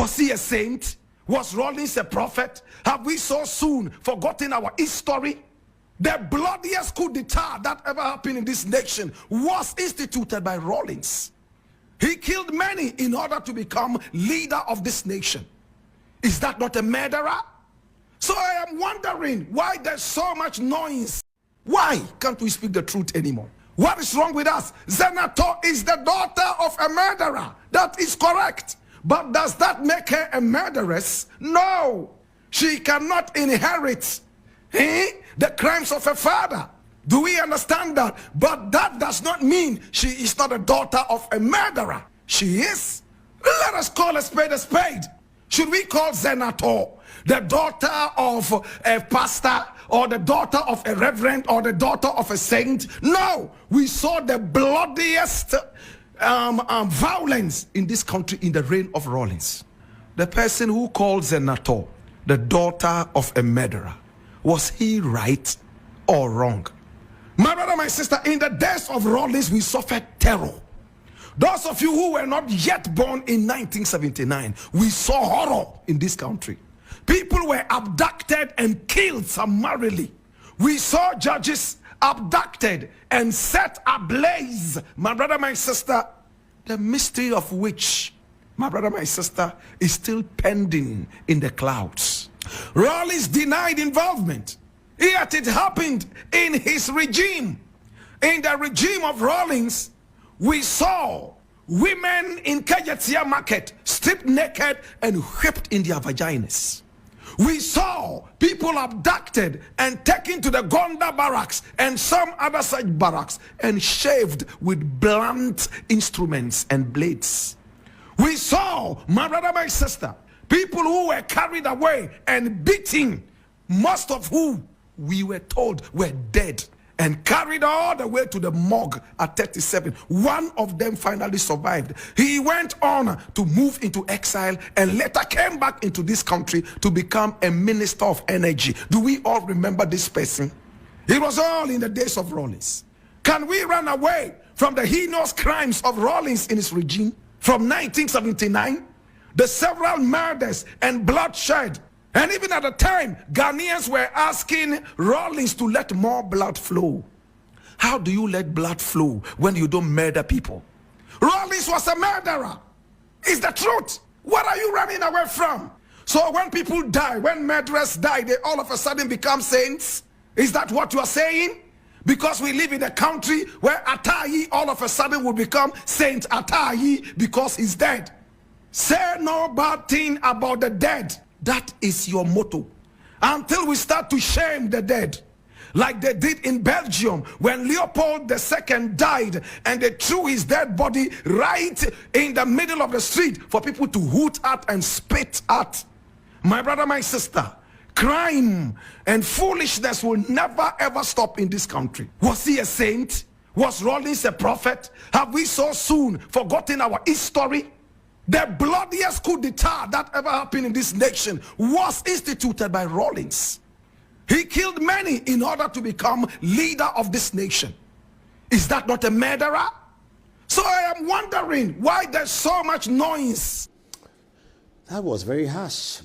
Was he a saint? Was Rawlings a prophet? Have we so soon forgotten our history? The bloodiest coup d'etat that ever happened in this nation was instituted by Rawlings. He killed many in order to become leader of this nation. Is that not a murderer? So I am wondering why there's so much noise. Why can't we speak the truth anymore? What is wrong with us? Zanetor is the daughter of a murderer. That is correct. But does that make her a murderess? No. She cannot inherit the crimes of her father. Do we understand that? But that does not mean she is not a daughter of a murderer. She is. Let us call a spade a spade. Should we call Zanetor the daughter of a pastor or the daughter of a reverend or the daughter of a saint? No. We saw the bloodiest violence in this country in the reign of Rawlings. The person who called Zanetor the daughter of a murderer, was he right or wrong? My brother, my sister, in the days of Rawlings, we suffered terror. Those of you who were not yet born in 1979, we saw horror in this country. People were abducted and killed summarily. We saw judges abducted and set ablaze. My brother, my sister, the mystery of which, my brother, my sister, is still pending in the clouds. Rawlings denied involvement, yet it happened in his regime. In the regime of Rawlings, we saw women in Kajetia market stripped naked and whipped in their vaginas. We saw people abducted and taken to the Gonda barracks and some other such barracks and shaved with blunt instruments and blades. We saw, my brother, my sister, people who were carried away and beaten, most of whom we were told were dead, and carried all the way to the morgue at 37. One of them finally survived. He went on to move into exile and later came back into this country to become a minister of energy. Do we all remember this person? It was all in the days of Rawlings. Can we run away from the heinous crimes of Rawlings in his regime from 1979? The several murders and bloodshed. And even at the time, Ghanaians were asking Rawlings to let more blood flow. How do you let blood flow when you don't murder people? Rawlings was a murderer. It's the truth. What are you running away from? So when people die, when murderers die, they all of a sudden become saints? Is that what you are saying? Because we live in a country where Atayi all of a sudden will become Saint Atayi because he's dead. Say no bad thing about the dead. That is your motto. Until we start to shame the dead. Like they did in Belgium when Leopold II died and they threw his dead body right in the middle of the street for people to hoot at and spit at. My brother, my sister, crime and foolishness will never ever stop in this country. Was he a saint? Was Rawlings a prophet? Have we so soon forgotten our history? The bloodiest coup d'etat that ever happened in this nation was instituted by Rawlings. He killed many in order to become leader of this nation. Is that not a murderer? So I am wondering why there's so much noise. That was very harsh.